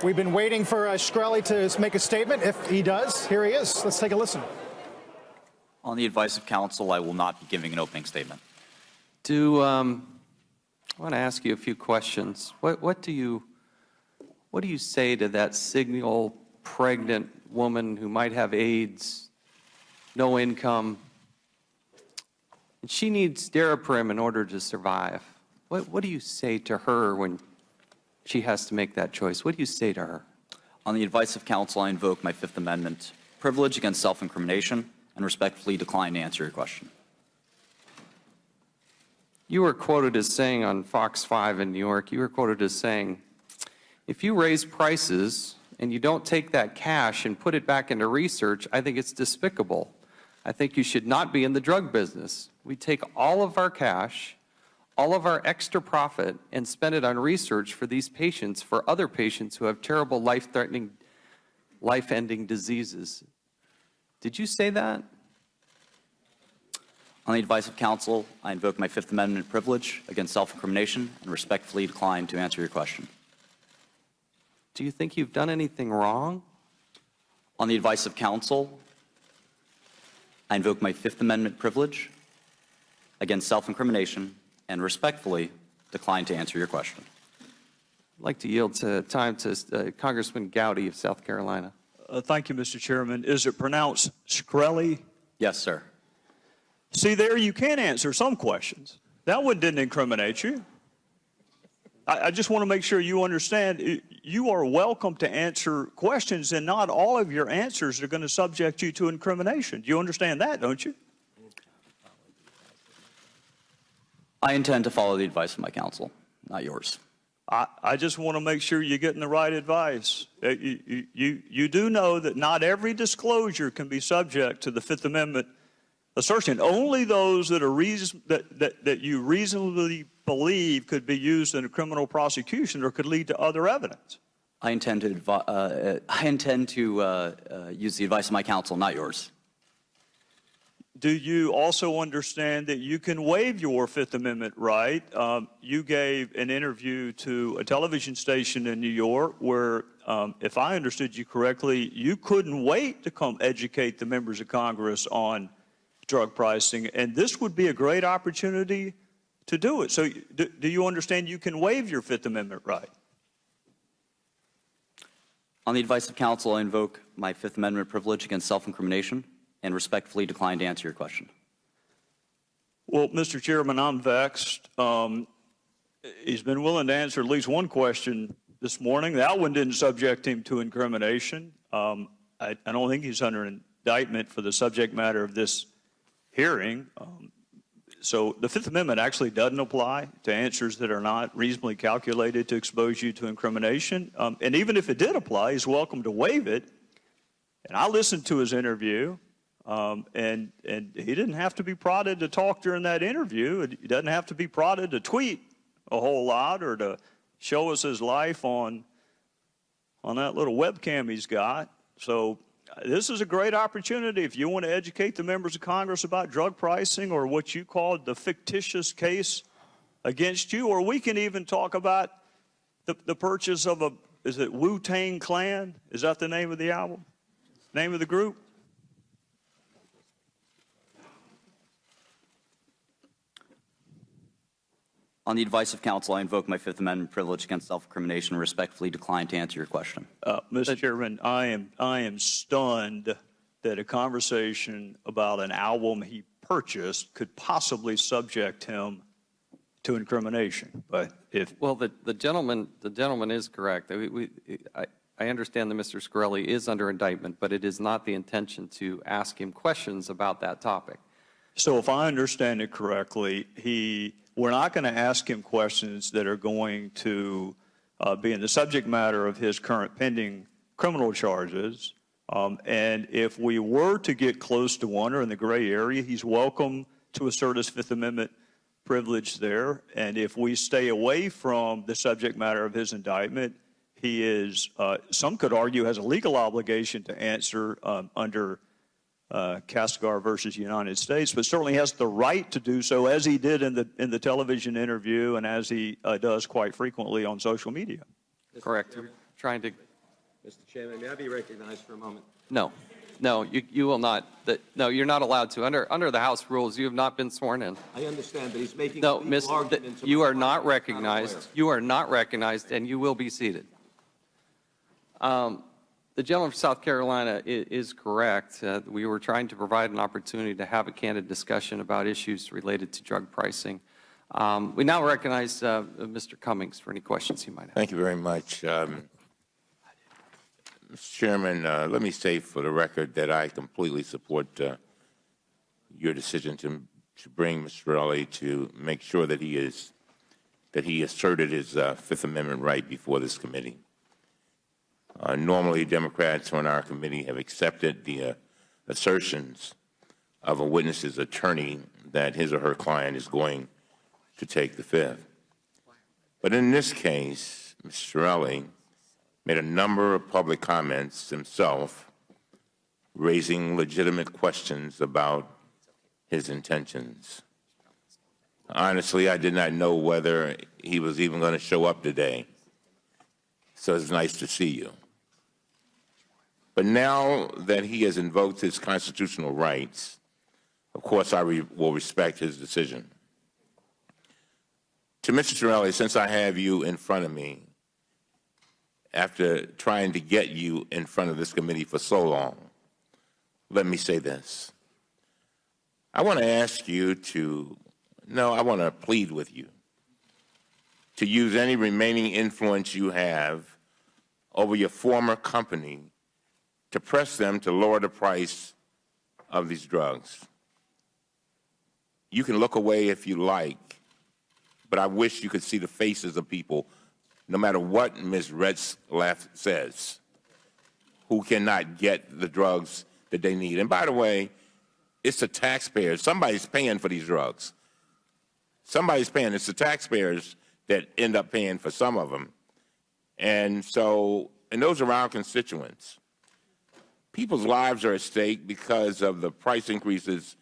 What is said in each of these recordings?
We've been waiting for Shkreli to make a statement. If he does, here he is. Let's take a listen. On the advice of counsel, I will not be giving an opening statement. I want to ask you a few questions. What do you say to that single pregnant woman who might have AIDS, no income, and she needs Daraprim in order to survive? What do you say to her when she has to make that choice? What do you say to her? On the advice of counsel, I invoke my Fifth Amendment privilege against self-incrimination and respectfully decline to answer your question. You were quoted as saying on Fox 5 in New York, you were quoted as saying, if you raise prices and you don't take that cash and put it back into research, I think it's despicable. I think you should not be in the drug business. We take all of our cash, all of our extra profit, and spend it on research for these patients, for other patients who have terrible life-threatening, life-ending diseases. Did you say that? On the advice of counsel, I invoke my Fifth Amendment privilege against self-incrimination and respectfully decline to answer your question. Do you think you've done anything wrong? On the advice of counsel, I invoke my Fifth Amendment privilege against self-incrimination and respectfully decline to answer your question. I'd like to yield time to Congressman Gowdy of South Carolina. Thank you, Mr. Chairman. Is it pronounced Shkreli? Yes, sir. See, there you can answer some questions. That one didn't incriminate you. I just want to make sure you understand you are welcome to answer questions, and not all of your answers are going to subject you to incrimination. You understand that, don't you? I intend to follow the advice of my counsel, not yours. I just want to make sure you're getting the right advice. You do know that not every disclosure can be subject to the Fifth Amendment assertion. Only those that are that you reasonably believe could be used in a criminal prosecution or could lead to other evidence. I intend to use the advice of my counsel, not yours. Do you also understand that you can waive your Fifth Amendment right? You gave an interview to a television station in New York where, if I understood you correctly, you couldn't wait to come educate the members of Congress on drug pricing, and this would be a great opportunity to do it. So do you understand you can waive your Fifth Amendment right? On the advice of counsel, I invoke my Fifth Amendment privilege against self-incrimination and respectfully decline to answer your question. Well, Mr. Chairman, I'm vexed. He's been willing to answer at least one question this morning. That one didn't subject him to incrimination. I don't think he's under indictment for the subject matter of this hearing. So the Fifth Amendment actually doesn't apply to answers that are not reasonably calculated to expose you to incrimination. And even if it did apply, he's welcome to waive it. And I listened to his interview, and he didn't have to be prodded to talk during that interview. He doesn't have to be prodded to tweet a whole lot or to show us his life on that little webcam he's got. So this is a great opportunity if you want to educate the members of Congress about drug pricing or what you called the fictitious case against you, or we can even talk about the purchase of is it Wu-Tang Clan? Is that the name of the album? Name of the group? On the advice of counsel, I invoke my Fifth Amendment privilege against self-incrimination and respectfully decline to answer your question. Mr. Chairman, I am stunned that a conversation about an album he purchased could possibly subject him to incrimination. But if the gentleman is correct. I understand that Mr. Shkreli is under indictment, but it is not the intention to ask him questions about that topic. So if I understand it correctly, we're not going to ask him questions that are going to be in the subject matter of his current pending criminal charges. And if we were to get close to one or in the gray area, he's welcome to assert his Fifth Amendment privilege there. And if we stay away from the subject matter of his indictment, he is, some could argue, has a legal obligation to answer under Castigar versus United States, but certainly has the right to do so, as he did in the television interview and as he does quite frequently on social media. Correct. We're trying to Mr. Chairman, may I be recognized for a moment? No, no, you will not. No, you're not allowed to. Under the House rules, you have not been sworn in. I understand, but he's making No, legal arguments. you are about not what I'm aware recognized. of. You are not recognized, and you will be seated. The gentleman from South Carolina is correct. We were trying to provide an opportunity to have a candid discussion about issues related to drug pricing. We now recognize Mr. Cummings for any questions he might have. Thank you very much. Mr. Chairman, let me say for the record that I completely support your decision to bring Mr. Shkreli to make sure that he asserted his Fifth Amendment right before this committee. Normally, Democrats on our committee have accepted the assertions of a witness's attorney that his or her client is going to take the Fifth. But in this case, Mr. Shkreli made a number of public comments himself, raising legitimate questions about his intentions. Honestly, I did not know whether he was even going to show up today, so it's nice to see you. But now that he has invoked his constitutional rights, of course I will respect his decision. To Mr. Shkreli, since I have you in front of me, after trying to get you in front of this committee for so long, let me say this. I want to ask you I want to plead with you to use any remaining influence you have over your former company to press them to lower the price of these drugs. You can look away if you like, but I wish you could see the faces of people, no matter what Ms. Retzlaff says, who cannot get the drugs that they need. And by the way, it's the taxpayers. Somebody's paying for these drugs. Somebody's paying. It's the taxpayers that end up paying for some of them. And those are our constituents. People's lives are at stake because of the price increases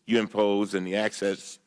you impose and the access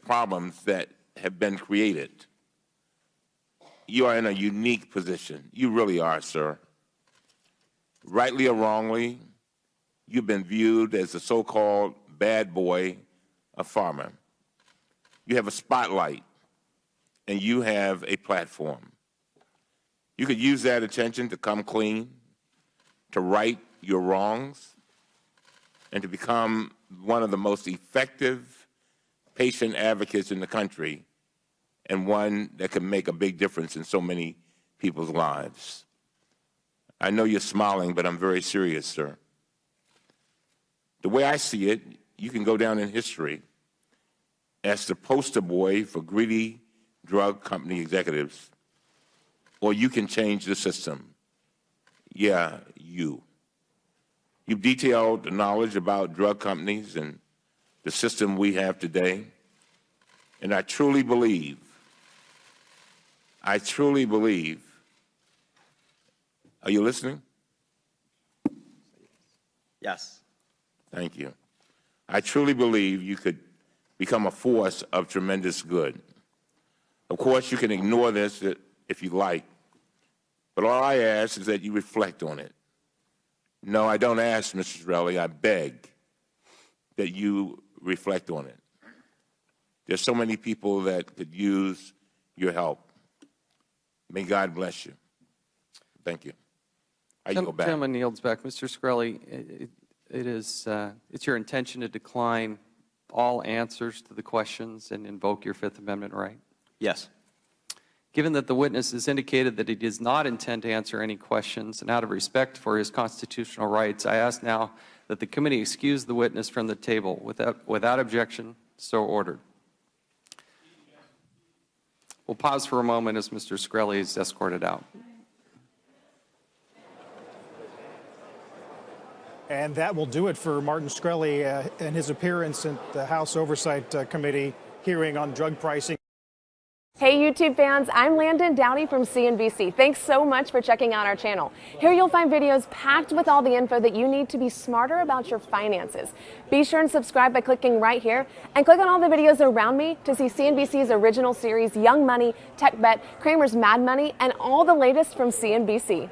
problems that have been created. You are in a unique position. You really are, sir. Rightly or wrongly, you've been viewed as the so-called bad boy of pharma. You have a spotlight, and you have a platform. You could use that attention to come clean, to right your wrongs, and to become one of the most effective patient advocates in the country, and one that can make a big difference in so many people's lives. I know you're smiling, but I'm very serious, sir. The way I see it, you can go down in history as the poster boy for greedy drug company executives, or you can change the system. Yeah, you. You've detailed the knowledge about drug companies and the system we have today, and I truly believe, are you listening? Yes. Thank you. I truly believe you could become a force of tremendous good. Of course, you can ignore this if you like, but all I ask is that you reflect on it. No, I don't ask, Mr. Shkreli, I beg that you reflect on it. There's so many people that could use your help. May God bless you. Thank you. I yield back. Gentleman yields back. Mr. Shkreli, it's your intention to decline all answers to the questions and invoke your Fifth Amendment right? Yes. Given that the witness has indicated that he does not intend to answer any questions, and out of respect for his constitutional rights, I ask now that the committee excuse the witness from the table. Without objection, so ordered. We'll pause for a moment as Mr. Shkreli is escorted out. And that will do it for Martin Shkreli and his appearance at the House Oversight Committee hearing on drug pricing. Hey, YouTube. YouTube fans, I'm Landon Dowdy from CNBC. Thanks so much for checking out our channel. Here you'll find videos packed with all the info that you need to be smarter about your finances. Be sure and subscribe by clicking right here, and click on all the videos around me to see CNBC's original series, Young Money, Tech Bet, Kramer's Mad Money, and all the latest from CNBC.